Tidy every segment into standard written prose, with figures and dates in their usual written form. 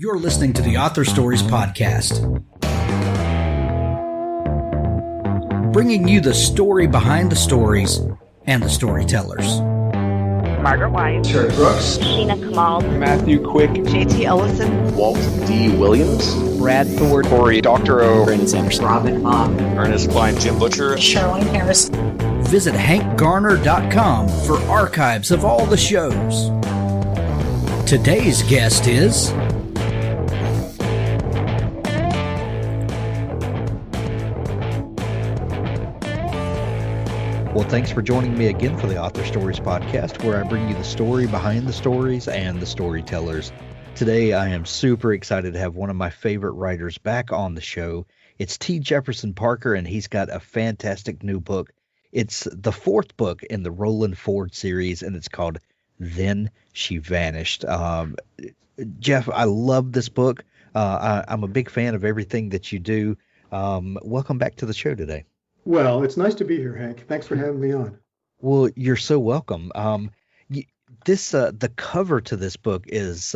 You're listening to the Author Stories Podcast, bringing you the story behind the stories and the storytellers. Margaret White, Terry Brooks, Sheena Kamal, Matthew Quick, JT Ellison, Walt D. Williams, Brad Ford, Corey Dr. O, Brandon Sanderson, Robin Mott, Ernest Klein, Jim Butcher, Sherwin Harris. Visit hankgarner.com for archives of all the shows. Today's guest is Well, thanks for joining me again for the Author Stories Podcast, where I bring you the story behind the stories and the storytellers. Today, I am super excited to have one of my favorite writers back on the show. It's T. Jefferson Parker, and he's got a fantastic new book. It's the fourth book in the Roland Ford series, and it's called Then She Vanished. Jeff, I love this book. I'm a big fan of everything that you do. Welcome back to the show today. Well, it's nice to be here, Hank. Thanks for having me on. Well, you're so welcome. The cover to this book is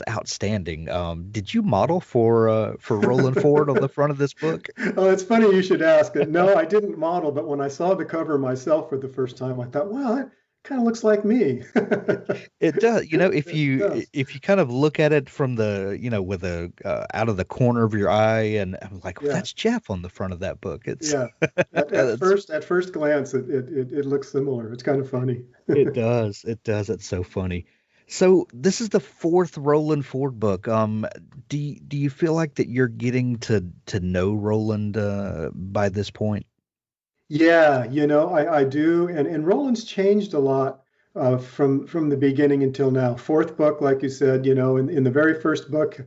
outstanding. Did you model for Roland Ford on the front of this book? Oh, it's funny you should ask. No, I didn't model, but when I saw the cover myself for the first time, I thought, wow, that kind of looks like me. It does. If you kind of look at it from the, with a out of the corner of your eye, and I'm like, well, that's Jeff on the front of that book. It's at first glance, it looks similar. It's kind of funny. It does. It's so funny. So this is the fourth Roland Ford book. Do you feel like that you're getting to know Roland by this point? Yeah, I do. And Roland's changed a lot from the beginning until now. Fourth book, like you said, in the very first book,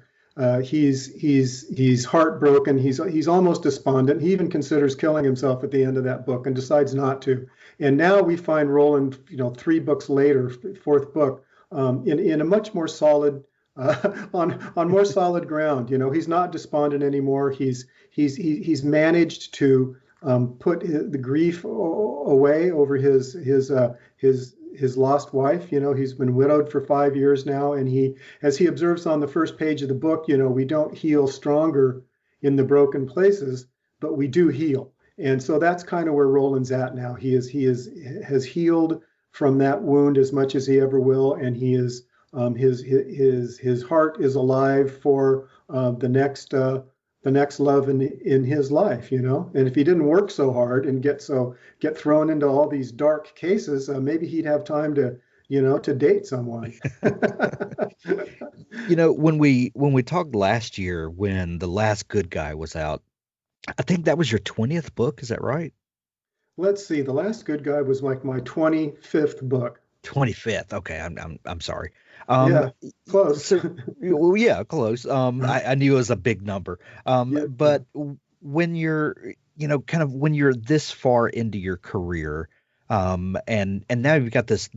he's heartbroken. He's almost despondent. He even considers killing himself at the end of that book and decides not to. And now we find Roland, 3 books later, fourth book, in a much more solid, on more solid ground. He's not despondent anymore. He's managed to put the grief away over his lost wife. He's been widowed for 5 years now, and as he observes on the first page of the book, we don't heal stronger in the broken places, but we do heal. And so that's kind of where Roland's at now. He has healed from that wound as much as he ever will, and he is his heart is alive for the next love in his life, And if he didn't work so hard and get thrown into all these dark cases, maybe he'd have time to date someone. When we talked last year, when The Last Good Guy was out, I think that was your 20th book. Is that right? Let's see. The Last Good Guy was like my 25th book. 25th. Okay. I'm sorry. Yeah, close. Close. I knew it was a big number. But when you're, when you're this far into your career, and now you've got this,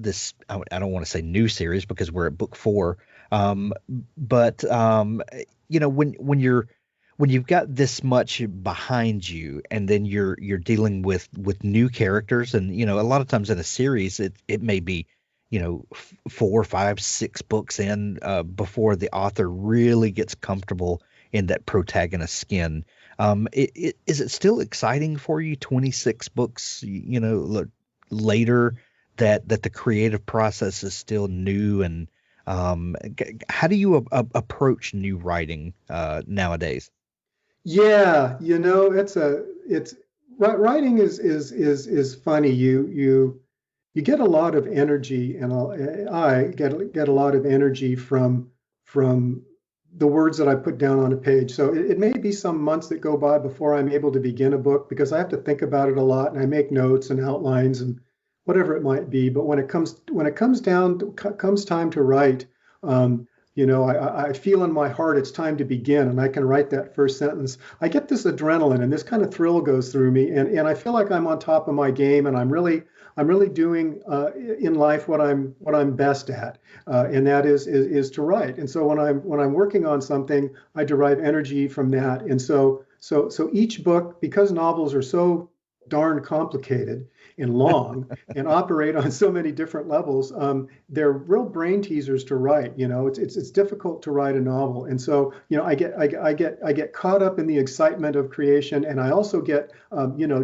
I don't want to say new series because we're at book 4. But when you've got this much behind you, and then you're dealing with new characters, and a lot of times in a series it may be 4, 5, 6 books in before the author really gets comfortable in that protagonist's skin. Is it still exciting for you 26 books later that the creative process is still new? And how do you approach new writing nowadays? Yeah, it's writing is funny. You get a lot of energy, and I get a lot of energy from the words that I put down on a page. So it may be some months that go by before I'm able to begin a book, because I have to think about it a lot, and I make notes and outlines and whatever it might be. But when it comes time to write, I feel in my heart it's time to begin, and I can write that first sentence. I get this adrenaline, and this kind of thrill goes through me, and I feel like I'm on top of my game, and I'm really doing in life what I'm best at, and that is to write. And so when I'm working on something, I derive energy from that. And so each book, because novels are so darn complicated, and long and operate on so many different levels. They're real brain teasers to write. It's difficult to write a novel, and so I get caught up in the excitement of creation, and I also get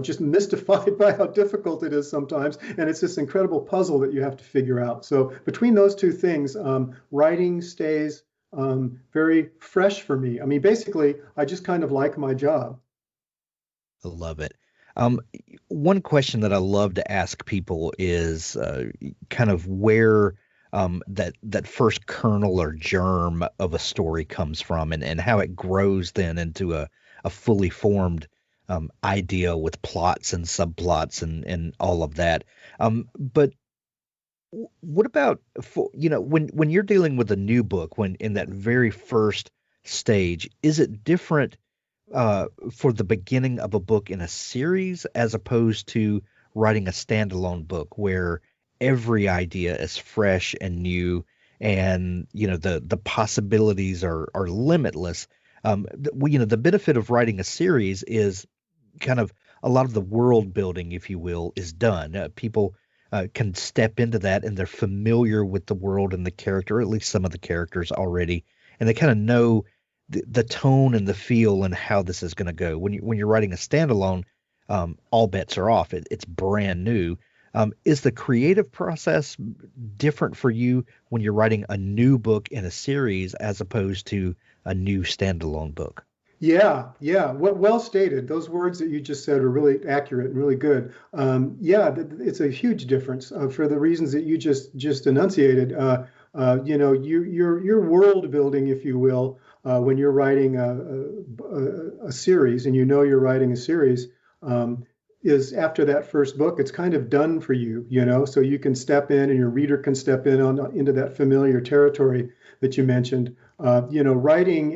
just mystified by how difficult it is sometimes, and it's this incredible puzzle that you have to figure out. So between those two things, writing stays very fresh for me. I mean, basically, I just kind of like my job. I love it. One question that I love to ask people is kind of where that first kernel or germ of a story comes from, and how it grows then into a fully formed idea with plots and subplots and all of that. But what about when you're dealing with a new book, when in that very first stage, is it different for the beginning of a book in a series as opposed to writing a standalone book where every idea is fresh and new, and the possibilities are limitless? The benefit of writing a series is kind of a lot of the world building, if you will, is done. People can step into that, and they're familiar with the world and the character, or at least some of the characters already, and they kind of know the tone and the feel and how this is going to go. When you're writing a standalone, all bets are off. It's brand new. Is the creative process different for you when you're writing a new book in a series as opposed to a new standalone book? Yeah. Well stated. Those words that you just said are really accurate and really good. It's a huge difference for the reasons that you just enunciated. Your world building, if you will, when you're writing a series, and you're writing a series, is after that first book, it's kind of done for you, so you can step in, and your reader can step in into that familiar territory that you mentioned. Writing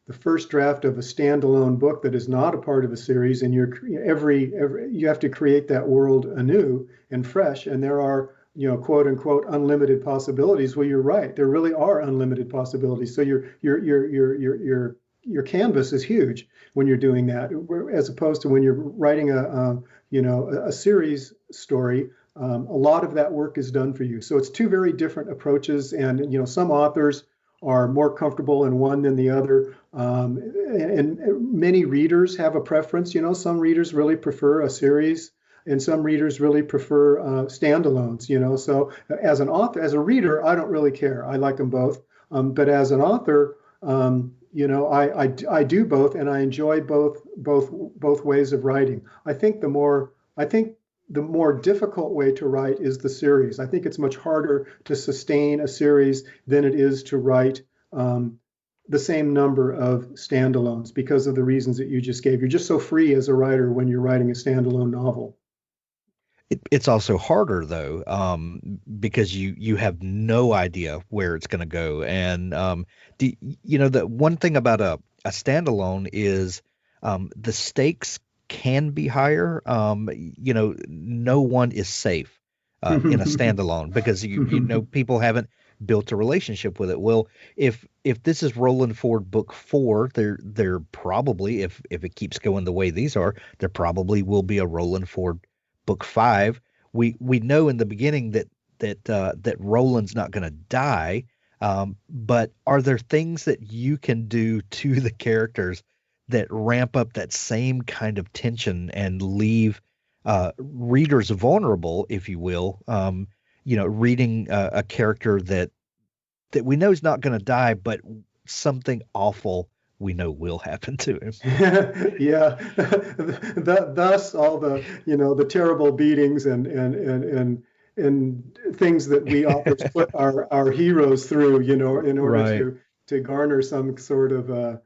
the first draft of a standalone book that is not a part of a series, and you have to create that world anew and fresh, and there are quote unquote unlimited possibilities. Well, you're right, there really are unlimited possibilities. So your canvas is huge when you're doing that, as opposed to when you're writing a series story. A lot of that work is done for you. So it's two very different approaches, and some authors are more comfortable in one than the other. And many readers have a preference. Some readers really prefer a series, and some readers really prefer standalones. So as an author, as a reader, I don't really care. I like them both. But as an author, I do both, and I enjoy both ways of writing. I think the more difficult way to write is the series. I think it's much harder to sustain a series than it is to write the same number of standalones, because of the reasons that you just gave. You're just so free as a writer when you're writing a standalone novel. It's also harder though, because you have no idea where it's going to go. And the one thing about a standalone is the stakes can be higher. No one is safe in a standalone, because people haven't built a relationship with it. Well, if this is Roland Ford book 4, there probably, if it keeps going the way these are, there probably will be a Roland Ford book 5. We know in the beginning that Roland's not going to die, but are there things that you can do to the characters that ramp up that same kind of tension and leave readers vulnerable, if you will? Reading a character that we know is not going to die, but something awful we know will happen to him. Yeah, thus all the terrible beatings and things that we authors put our heroes through, in order Right. to garner some sort of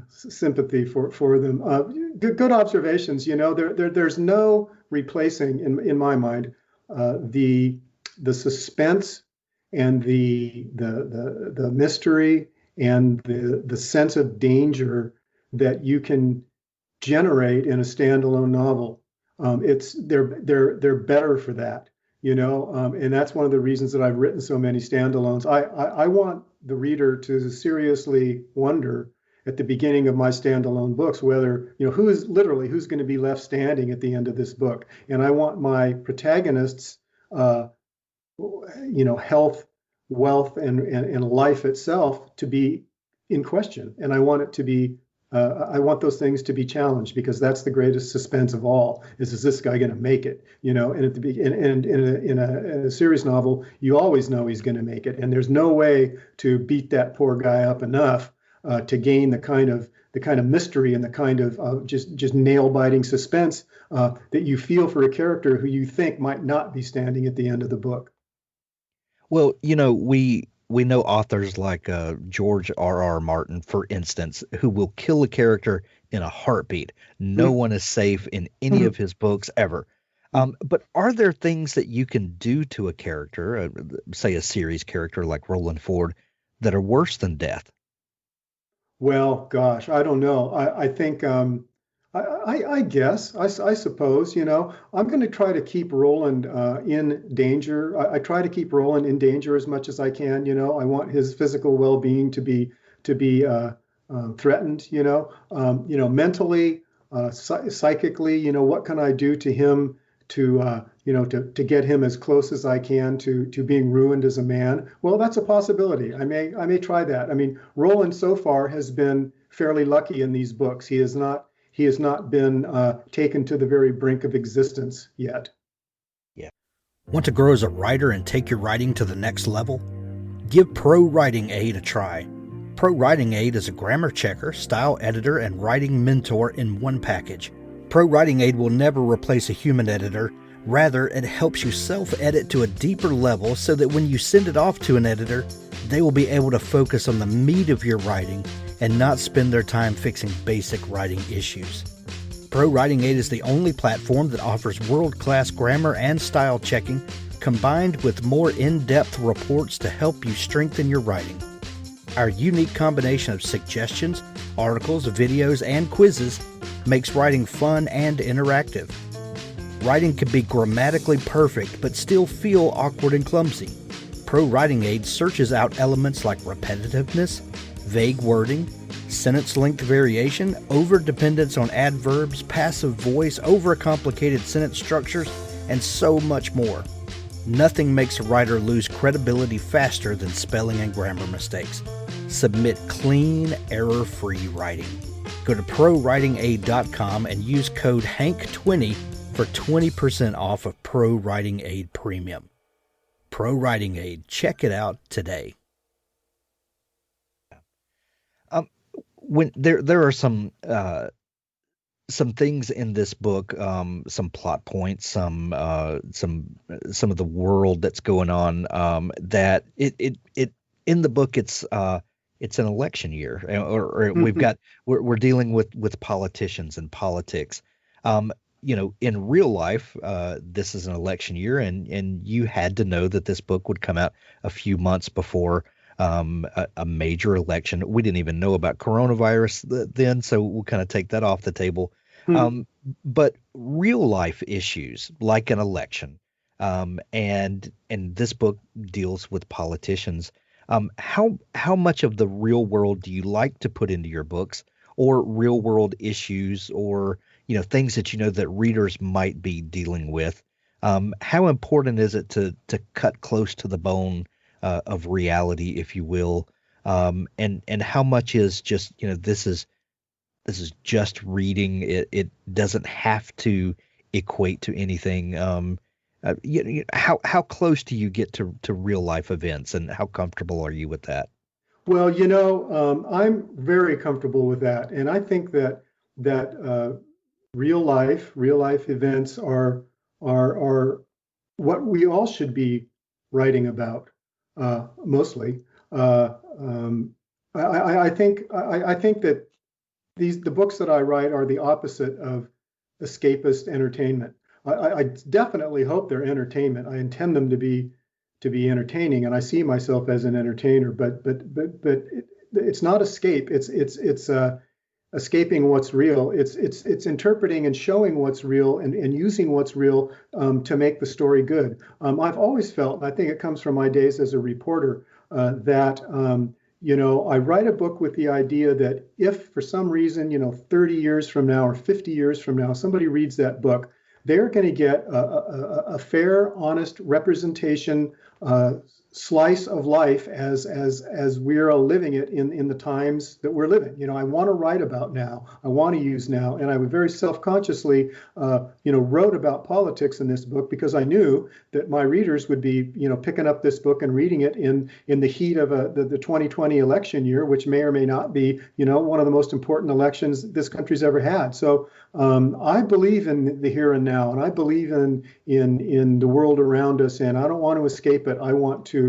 sympathy for them. Good observations. There's no replacing, in my mind, the suspense and the mystery and the sense of danger that you can generate in a standalone novel. They're better for that, and that's one of the reasons that I've written so many standalones. I want the reader to seriously wonder at the beginning of my standalone books, whether, who's going to be left standing at the end of this book. And I want my protagonists, health, wealth, and life itself to be in question. And I want it to be, I want those things to be challenged, because that's the greatest suspense of all, is this guy going to make it? And at the beginning, in a series novel, you always know he's going to make it. And there's no way to beat that poor guy up enough to gain the kind of mystery and the kind of just nail-biting suspense that you feel for a character who you think might not be standing at the end of the book. Well, we know authors like George R.R. Martin, for instance, who will kill a character in a heartbeat. No one is safe in any of his books ever. But are there things that you can do to a character, say a series character like Roland Ford, that are worse than death? Well, gosh, I don't know. I think, I guess, I suppose, I'm going to try to keep Roland in danger. I try to keep Roland in danger as much as I can. I want his physical well-being to be threatened. Mentally, psychically. What can I do to him to get him as close as I can to being ruined as a man? Well, that's a possibility. I may try that. I mean, Roland so far has been fairly lucky in these books. He has not been taken to the very brink of existence yet. Yeah. Want to grow as a writer and take your writing to the next level? Give ProWritingAid a try. ProWritingAid is a grammar checker, style editor, and writing mentor in one package. ProWritingAid will never replace a human editor. Rather, it helps you self-edit to a deeper level so that when you send it off to an editor, they will be able to focus on the meat of your writing and not spend their time fixing basic writing issues. ProWritingAid is the only platform that offers world-class grammar and style checking, combined with more in-depth reports to help you strengthen your writing. Our unique combination of suggestions, articles, videos, and quizzes makes writing fun and interactive. Writing can be grammatically perfect but still feel awkward and clumsy. ProWritingAid searches out elements like repetitiveness, vague wording, sentence length variation, over-dependence on adverbs, passive voice, overcomplicated sentence structures, and so much more. Nothing makes a writer lose credibility faster than spelling and grammar mistakes. Submit clean, error-free writing. Go to ProWritingAid.com and use code HANK20 for 20% off of ProWritingAid Premium. ProWritingAid. Check it out today. When there are some things in this book, some plot points, some of the world that's going on, that it in the book it's an election year, or we're dealing with politicians and politics. In real life, this is an election year, and you had to know that this book would come out a few months before a major election. We didn't even know about coronavirus then, so we'll kind of take that off the table. But real life issues like an election, and this book deals with politicians. How much of the real world do you like to put into your books, or real world issues, or things that that readers might be dealing with? How important is it to cut close to the bone of reality, if you will, and how much is just this is just reading? It doesn't have to equate to anything. How close do you get to real life events, and how comfortable are you with that? Well, I'm very comfortable with that, and I think that real life events are what we all should be writing about, mostly. I think that the books that I write are the opposite of escapist entertainment. I definitely hope they're entertainment. I intend them to be entertaining, and I see myself as an entertainer. But it's not escape. It's escaping what's real. It's interpreting and showing what's real, and using what's real to make the story good. I've always felt, and I think it comes from my days as a reporter, that I write a book with the idea that if for some reason, 30 years from now or 50 years from now, somebody reads that book, they're going to get a fair, honest representation, slice of life as we're living it in the times that we're living. I want to write about now. I want to use now, and I would very self-consciously, wrote about politics in this book because I knew that my readers would be, picking up this book and reading it in the heat of the 2020 election year, which may or may not be, one of the most important elections this country's ever had. So I believe in the here and now, and I believe in the world around us, and I don't want to escape it. I want to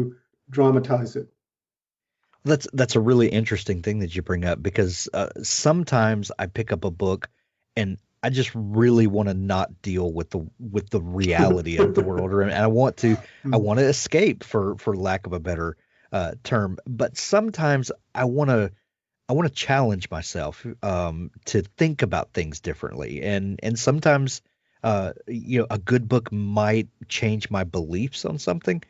dramatize it. That's a really interesting thing that you bring up, because sometimes I pick up a book and I just really want to not deal with the reality of the world, and I want to escape, for lack of a better term. But sometimes I want to challenge myself to think about things differently, and sometimes a good book might change my beliefs on something.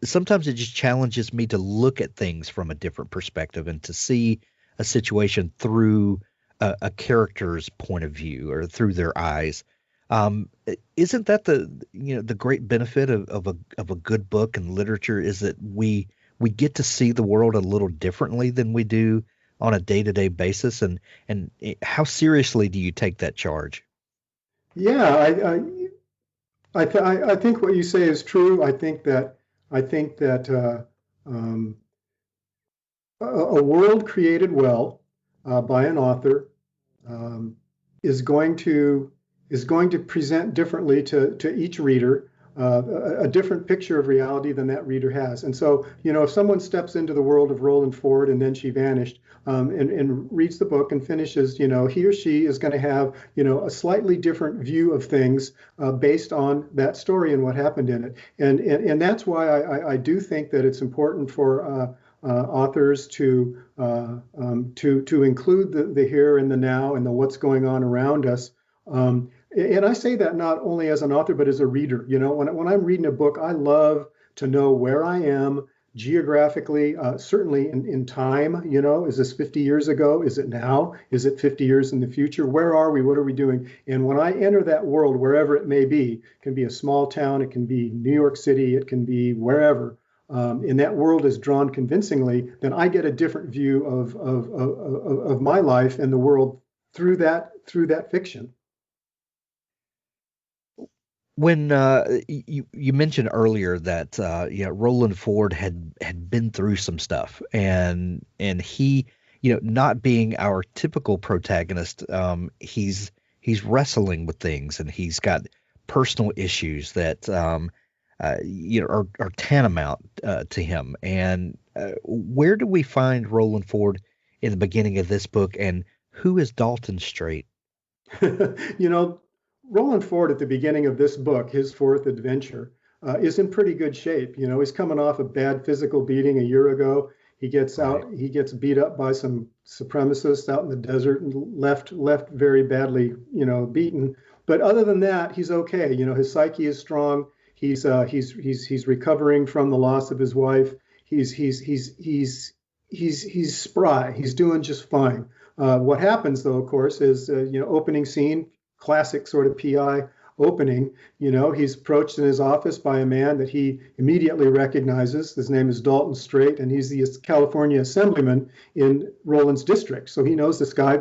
Sometimes it just challenges me to look at things from a different perspective and to see a situation through a character's point of view or through their eyes. Isn't that the great benefit of a good book and literature, is that we get to see the world a little differently than we do on a day-to-day basis? And how seriously do you take that charge? Yeah, I think what you say is true. I think that a world created well by an author is going to present differently to each reader, a different picture of reality than that reader has. And so, if someone steps into the world of Roland Ford and then she vanished, and reads the book and finishes, he or she is going to have, a slightly different view of things based on that story and what happened in it. And that's why I do think that it's important for authors to include the here and the now and the what's going on around us. And I say that not only as an author, but as a reader. When I'm reading a book, I love to know where I am geographically, certainly in time. Is this 50 years ago? Is it now? Is it 50 years in the future? Where are we? What are we doing? And when I enter that world, wherever it may be, it can be a small town, it can be New York City, it can be wherever, and that world is drawn convincingly, then I get a different view of my life and the world through that fiction. When you mentioned earlier that Roland Ford had been through some stuff, and he, not being our typical protagonist, he's wrestling with things, and he's got personal issues that are tantamount to him. And where do we find Roland Ford in the beginning of this book, and who is Dalton Strait? Roland Ford at the beginning of this book, his fourth adventure, is in pretty good shape. He's coming off a bad physical beating a year ago. He gets out, he gets beat up by some supremacists out in the desert and left very badly, beaten. But other than that, he's okay. His psyche is strong. He's recovering from the loss of his wife. He's spry. He's doing just fine. What happens, though, of course, is opening scene. Classic sort of PI opening. He's approached in his office by a man that he immediately recognizes. His name is Dalton Strait, and he's the California assemblyman in Roland's district. So he knows this guy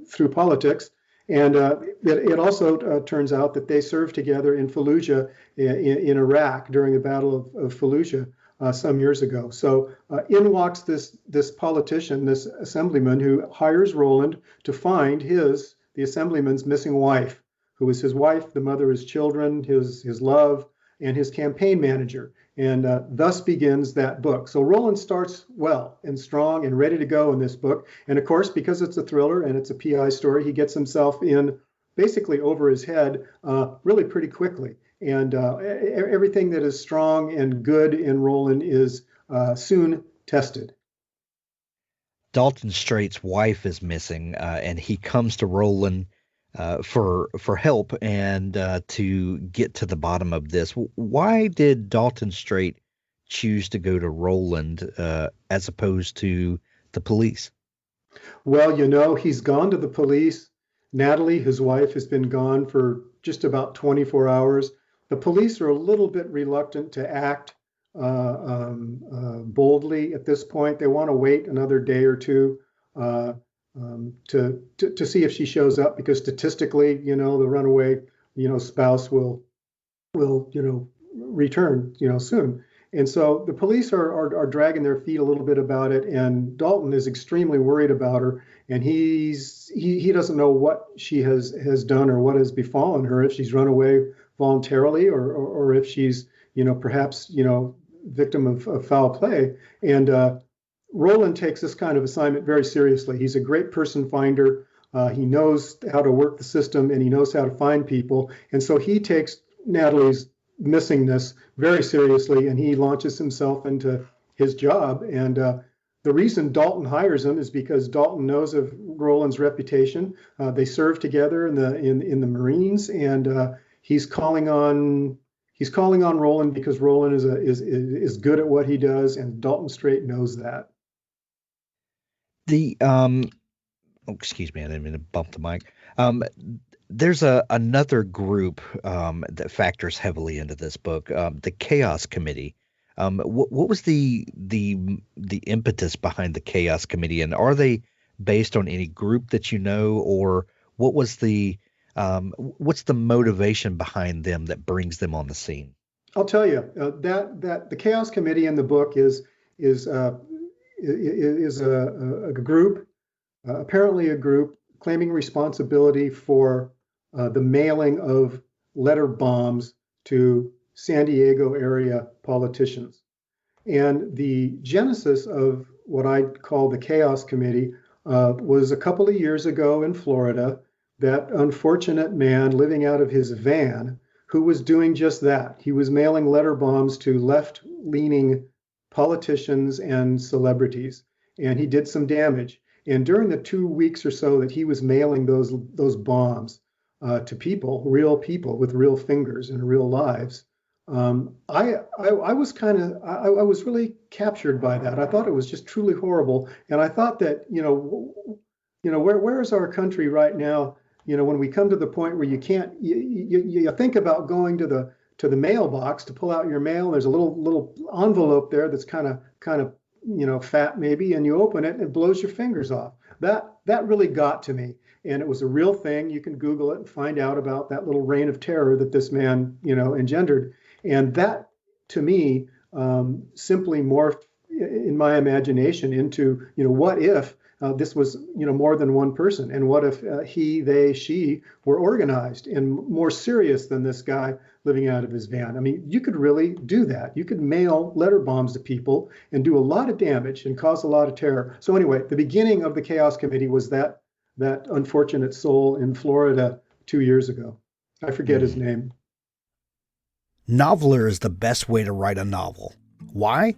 through politics. And it also turns out that they served together in Fallujah in Iraq during the Battle of Fallujah some years ago. So in walks this politician, this assemblyman, who hires Roland to find the assemblyman's missing wife, who is his wife, the mother of his children, his love, and his campaign manager. And thus begins that book. So Roland starts well and strong and ready to go in this book. And of course, because it's a thriller and it's a PI story, he gets himself in basically over his head really pretty quickly. And everything that is strong and good in Roland is soon tested. Dalton Strait's wife is missing, and he comes to Roland for help and to get to the bottom of this. Why did Dalton Strait choose to go to Roland as opposed to the police? Well, he's gone to the police. Natalie, his wife, has been gone for just about 24 hours. The police are a little bit reluctant to act boldly at this point. They want to wait another day or two to see if she shows up, because statistically, the runaway, spouse will return, soon. And so the police are dragging their feet a little bit about it, and Dalton is extremely worried about her, and he doesn't know what she has done or what has befallen her, if she's run away voluntarily or if she's perhaps victim of foul play. And Roland takes this kind of assignment very seriously. He's a great person finder. He knows how to work the system, and he knows how to find people. And so he takes Natalie's missingness very seriously, and he launches himself into his job. And the reason Dalton hires him is because Dalton knows of Roland's reputation. They served together in the Marines, and he's calling on Roland because Roland is good at what he does, and Dalton Strait knows that. Excuse me, I didn't mean to bump the mic. There's another group that factors heavily into this book, the Chaos Committee. What was the impetus behind the Chaos Committee, and are they based on any group that you know, or what was what's the motivation behind them that brings them on the scene? I'll tell you that the Chaos Committee in the book is a group, apparently a group claiming responsibility for the mailing of letter bombs to San Diego area politicians. And the genesis of what I call the Chaos Committee was a couple of years ago in Florida. That unfortunate man living out of his van who was doing just that. He was mailing letter bombs to left-leaning politicians and celebrities, and he did some damage. And during the 2 weeks or so that he was mailing those bombs to people, real people with real fingers and real lives, I was really captured by that. I thought it was just truly horrible, and I thought that where is our country right now? When we come to the point where you can't, you think about going to the mailbox to pull out your mail, and there's a little envelope there that's kind of fat maybe, and you open it and it blows your fingers off. That really got to me, and it was a real thing. You can Google it and find out about that little reign of terror that this man engendered, and that to me simply morphed in my imagination into what if this was more than one person, and what if he, they, she were organized and more serious than this guy living out of his van. I mean, you could really do that. You could mail letter bombs to people and do a lot of damage and cause a lot of terror. So anyway, the beginning of the Chaos Committee was that unfortunate soul in Florida 2 years ago. I forget his name. Noveler is the best way to write a novel. Why?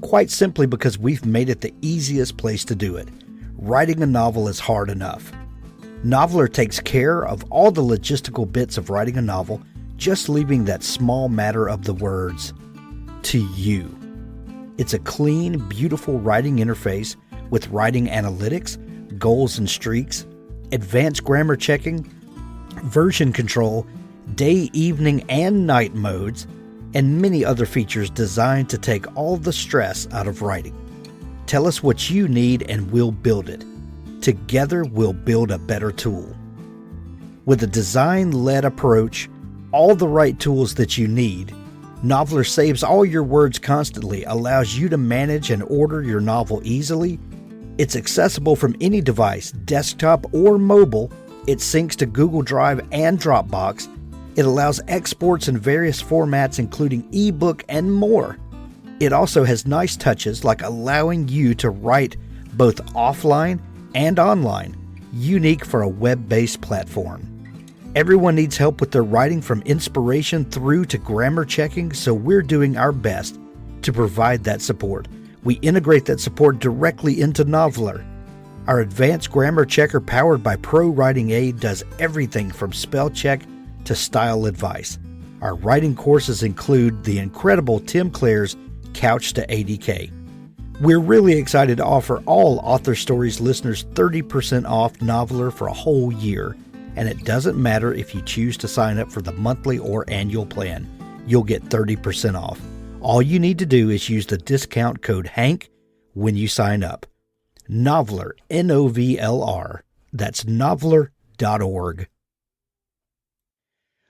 Quite simply because we've made it the easiest place to do it. Writing a novel is hard enough. Noveler takes care of all the logistical bits of writing a novel, just leaving that small matter of the words to you. It's a clean, beautiful writing interface with writing analytics, goals and streaks, advanced grammar checking, version control, day, evening, and night modes, and many other features designed to take all the stress out of writing. Tell us what you need and we'll build it. Together we'll build a better tool. With a design-led approach, all the right tools that you need, Noveler saves all your words constantly, allows you to manage and order your novel easily. It's accessible from any device, desktop or mobile. It syncs to Google Drive and Dropbox. It allows exports in various formats, including ebook and more. It also has nice touches like allowing you to write both offline and online, unique for a web-based platform. Everyone needs help with their writing, from inspiration through to grammar checking, so we're doing our best to provide that support. We integrate that support directly into Noveler. Our advanced grammar checker powered by ProWritingAid does everything from spell check to style advice. Our writing courses include the incredible Tim Clare's Couch to ADK. We're really excited to offer all Author Stories listeners 30% off Noveler for a whole year, and it doesn't matter if you choose to sign up for the monthly or annual plan. You'll get 30% off. All you need to do is use the discount code HANK when you sign up. Noveler, Novlr. That's noveler.org.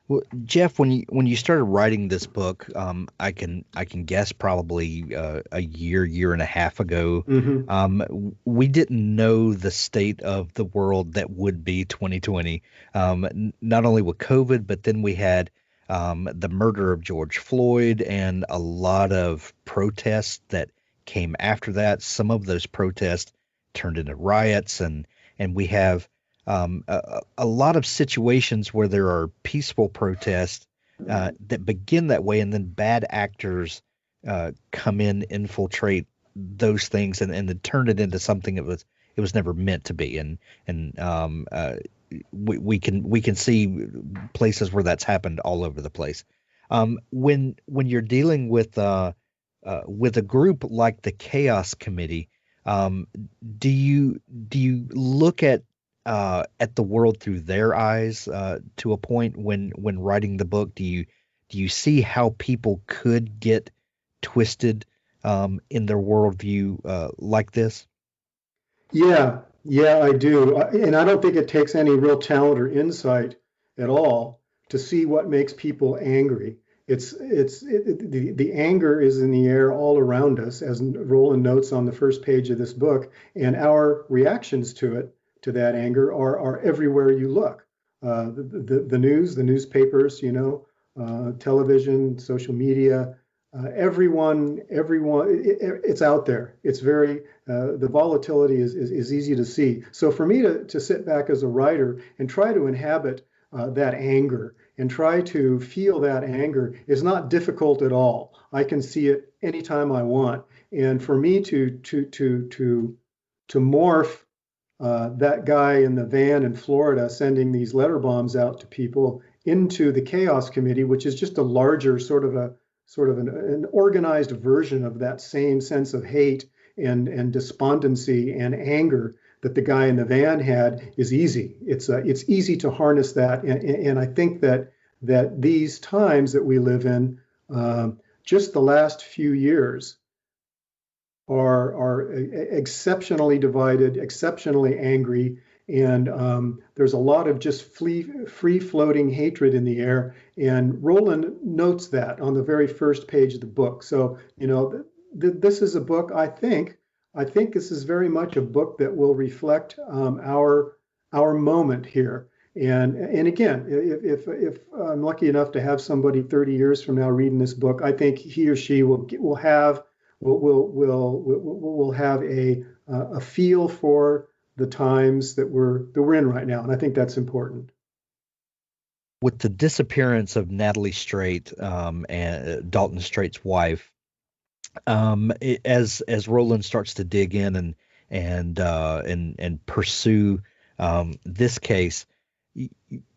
Well, Jeff, when you started writing this book, I can guess probably a year and a half ago. Mm-hmm. We didn't know the state of the world that would be 2020. Not only with COVID, but then we had the murder of George Floyd and a lot of protests that came after that. Some of those protests turned into riots, and we have a lot of situations where there are peaceful protests that begin that way, and then bad actors come in, infiltrate those things, and then turn it into something it was never meant to be. And we can see places where that's happened all over the place. When you're dealing with a group like the Chaos Committee, do you look at the world through their eyes to a point when writing the book? Do you see how people could get twisted in their worldview like this? Yeah, I do. And I don't think it takes any real talent or insight at all to see what makes people angry. The anger is in the air all around us, as Roland notes on the first page of this book, and our reactions to that anger are everywhere you look. The news, the newspapers, television, social media, everyone, it's out there. It's very, the volatility is easy to see. So for me to sit back as a writer and try to inhabit that anger and try to feel that anger is not difficult at all. I can see it anytime I want. And for me to morph that guy in the van in Florida sending these letter bombs out to people into the Chaos Committee, which is just a larger sort of an organized version of that same sense of hate and despondency and anger that the guy in the van had, is easy. It's easy to harness that, and I think that these times that we live in, just the last few years, are exceptionally divided, exceptionally angry, and there's a lot of just free-floating hatred in the air. And Roland notes that on the very first page of the book. So, this is a book, I think this is very much a book that will reflect our moment here. And again, if I'm lucky enough to have somebody 30 years from now reading this book, I think he or she will have a feel for the times that we're in right now, and I think that's important. With the disappearance of Natalie Strait and Dalton Strait's wife, as Roland starts to dig in and pursue this case,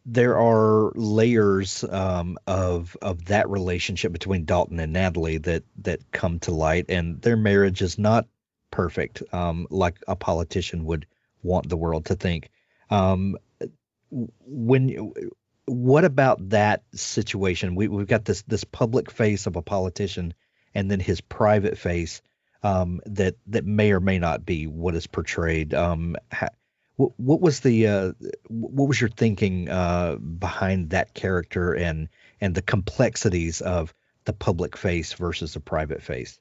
there are layers of that relationship between Dalton and Natalie that come to light, and their marriage is not perfect, like a politician would want the world to think. What about that situation? We've got this public face of a politician, and then his private face that may or may not be what is portrayed. What was your thinking behind that character and the complexities of the public face versus the private face?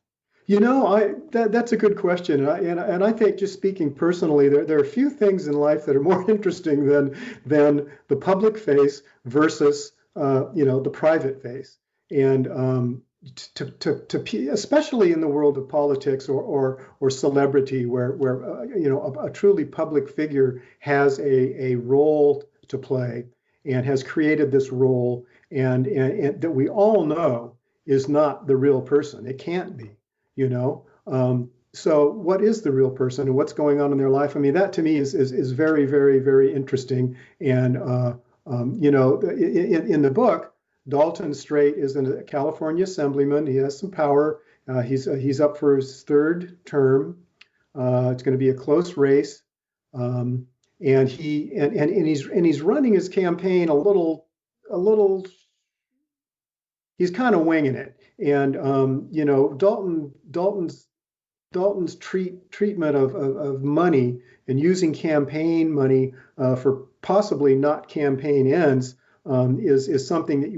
That's a good question, and I think, just speaking personally, there are a few things in life that are more interesting than the public face versus the private face, and especially in the world of politics or celebrity, where a truly public figure has a role to play and has created this role, and that we all know is not the real person. It can't be. So what is the real person and what's going on in their life? I mean, that to me is very, very, very interesting. And, in the book, Dalton Strait is a California assemblyman. He has some power. He's up for his third term. It's going to be a close race, and he's running his campaign a little. He's kind of winging it, and Dalton's treatment of money and using campaign money for possibly not campaign ends is something that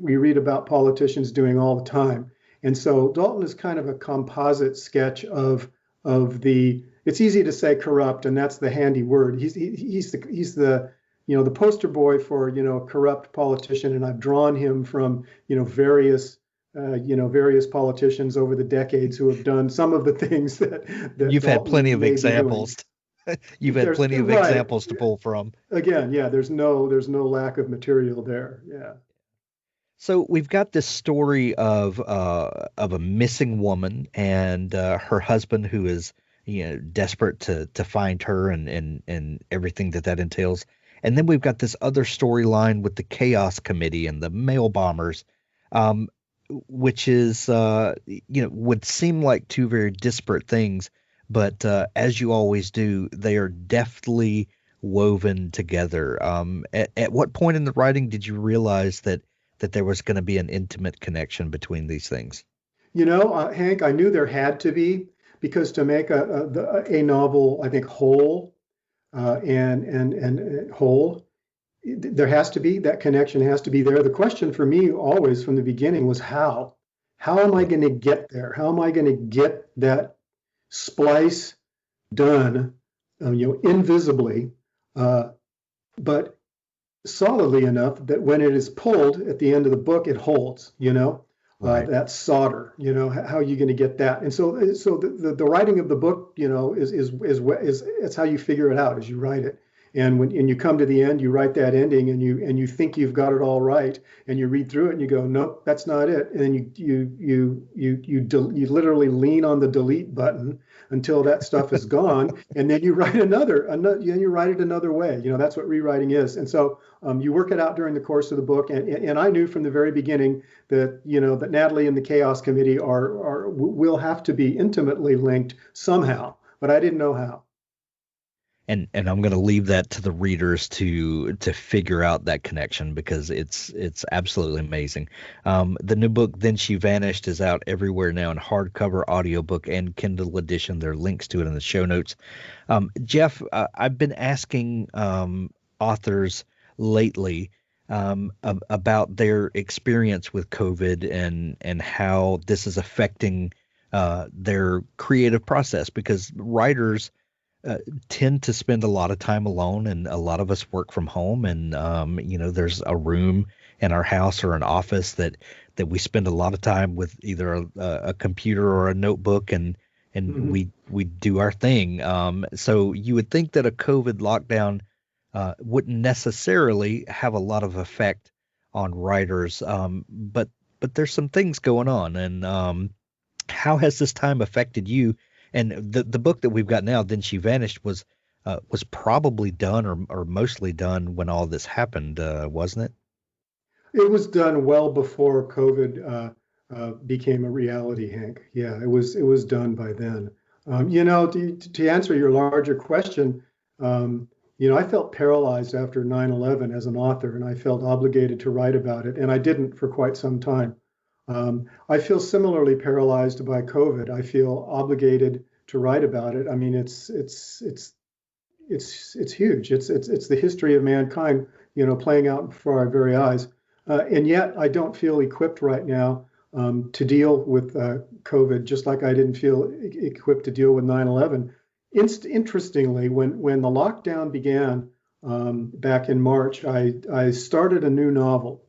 we read about politicians doing all the time. And so Dalton is kind of a composite sketch of the. It's easy to say corrupt, and that's the handy word. He's the the poster boy for a corrupt politician, and I've drawn him from various politicians over the decades who have done some of the things that you've Dalton had plenty of may be examples. You've had plenty of examples to pull from. Again, yeah, there's no lack of material there. Yeah. So we've got this story of a missing woman and her husband who is desperate to find her and everything that entails. And then we've got this other storyline with the Chaos Committee and the mail bombers, which is would seem like two very disparate things, but as you always do, they are deftly woven together. At what point in the writing did you realize that there was going to be an intimate connection between these things? Hank, I knew there had to be, because to make a novel, I think, whole and whole, there has to be, that connection has to be there. The question for me always from the beginning was how am I going to get there? How am I going to get that splice done, invisibly, but solidly enough that when it is pulled at the end of the book, it holds, right. That solder, how are you going to get that? And so the writing of the book, is how you figure it out as you write it. And when you come to the end, you write that ending, and you think you've got it all right, and you read through it and you go, nope, that's not it. And you literally lean on the delete button until that stuff is gone, and then you write another, you write it another way. That's what rewriting is. And so you work it out during the course of the book. And I knew from the very beginning that that Natalie and the Chaos Committee will have to be intimately linked somehow, but I didn't know how. And I'm going to leave that to the readers to figure out that connection, because it's absolutely amazing. The new book, Then She Vanished, is out everywhere now in hardcover, audiobook, and Kindle edition. There are links to it in the show notes. Jeff, I've been asking authors lately about their experience with COVID and how this is affecting their creative process, because writers tend to spend a lot of time alone, and a lot of us work from home, and there's a room in our house or an office that we spend a lot of time with, either a computer or a notebook, and mm-hmm. we do our thing. So you would think that a COVID lockdown wouldn't necessarily have a lot of effect on writers, but there's some things going on. And how has this time affected you? And the book that we've got now, Then She Vanished, was probably done or mostly done when all this happened, wasn't it? It was done well before COVID became a reality, Hank. Yeah, it was done by then. To answer your larger question, I felt paralyzed after 9/11 as an author, and I felt obligated to write about it, and I didn't for quite some time. I feel similarly paralyzed by COVID. I feel obligated to write about it. I mean, it's huge. It's the history of mankind, playing out before our very eyes. And yet, I don't feel equipped right now to deal with COVID, just like I didn't feel equipped to deal with 9/11. Interestingly, when the lockdown began back in March, I started a new novel.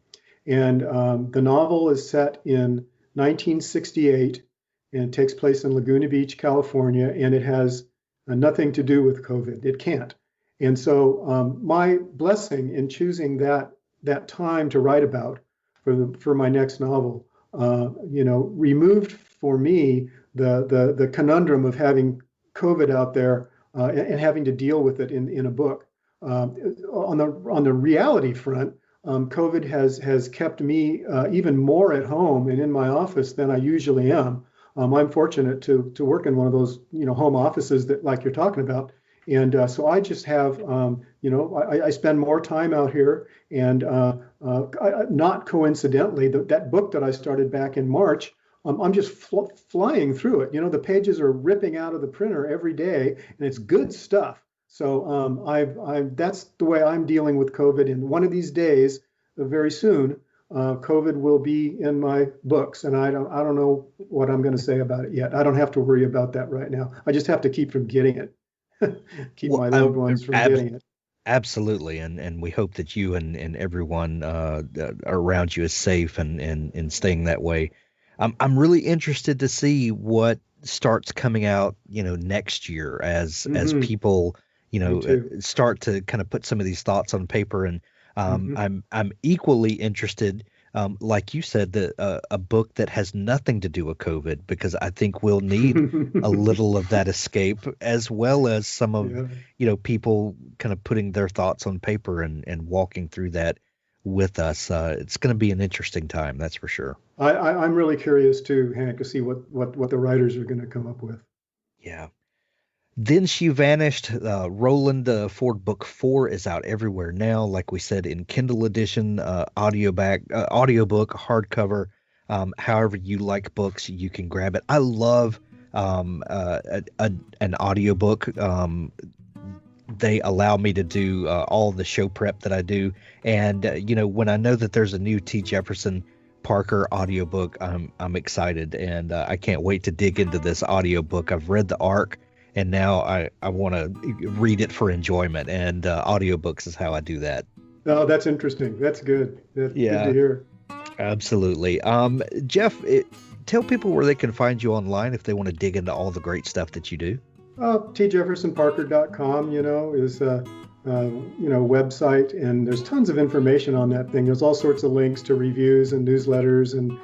And the novel is set in 1968 and takes place in Laguna Beach, California, and it has nothing to do with COVID. It can't. And so my blessing in choosing that time to write about for my next novel, removed for me the conundrum of having COVID out there and having to deal with it in a book. On the reality front, COVID has kept me even more at home and in my office than I usually am. I'm fortunate to work in one of those, home offices that like you're talking about. And so I just have, I spend more time out here. And not coincidentally, that book that I started back in March, I'm just flying through it. The pages are ripping out of the printer every day, and it's good stuff. So that's the way I'm dealing with COVID. And one of these days, very soon, COVID will be in my books, and I don't know what I'm going to say about it yet. I don't have to worry about that right now. I just have to keep from getting it. Keep my loved ones from getting it. Absolutely, and we hope that you and everyone around you is safe and staying that way. I'm really interested to see what starts coming out, next year as people, start to kind of put some of these thoughts on paper. And I'm equally interested, like you said, that a book that has nothing to do with COVID, because I think we'll need a little of that escape, as well as some of people kind of putting their thoughts on paper and walking through that with us. It's going to be an interesting time, that's for sure. I'm really curious too, Hank, to see what the writers are going to come up with. Yeah. Then She Vanished. Roland Ford book 4 is out everywhere now. Like we said, in Kindle edition, audiobook, hardcover. However you like books, you can grab it. I love an audiobook. They allow me to do all the show prep that I do. And, when I know that there's a new T. Jefferson Parker audiobook, I'm excited. And I can't wait to dig into this audiobook. I've read the ARC, and now I want to read it for enjoyment. And audiobooks is how I do that. Oh, that's interesting. That's good. That's good to hear. Absolutely. Jeff, tell people where they can find you online if they want to dig into all the great stuff that you do. tjeffersonparker.com, is website, and there's tons of information on that thing. There's all sorts of links to reviews and newsletters and,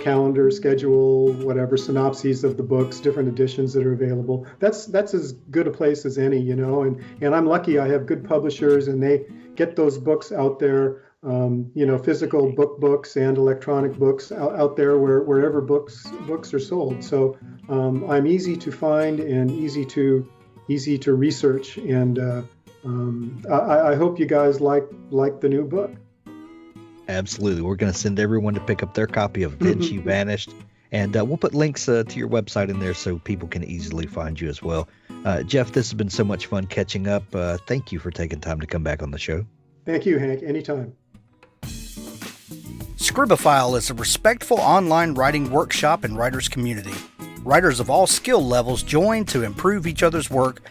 calendar, schedule, whatever, synopses of the books, different editions that are available. That's as good a place as any, and I'm lucky I have good publishers, and they get those books out there, physical books and electronic books out there wherever books are sold. So I'm easy to find and easy to research, and I hope you guys like the new book. Absolutely. We're going to send everyone to pick up their copy of Then She Vanished, and we'll put links to your website in there so people can easily find you as well. Jeff, this has been so much fun catching up. Thank you for taking time to come back on the show. Thank you, Hank. Anytime. Scribophile is a respectful online writing workshop and writers community. Writers of all skill levels join to improve each other's work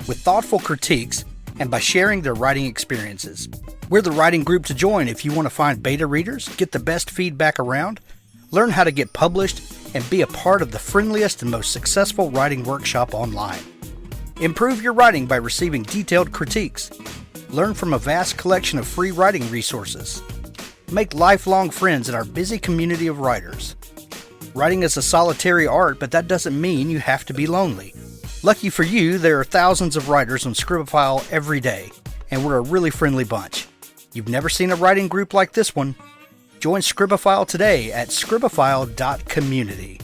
with thoughtful critiques and by sharing their writing experiences. We're the writing group to join if you want to find beta readers, get the best feedback around, learn how to get published, and be a part of the friendliest and most successful writing workshop online. Improve your writing by receiving detailed critiques. Learn from a vast collection of free writing resources. Make lifelong friends in our busy community of writers. Writing is a solitary art, but that doesn't mean you have to be lonely. Lucky for you, there are thousands of writers on Scribophile every day, and we're a really friendly bunch. You've never seen a writing group like this one? Join Scribophile today at scribophile.community.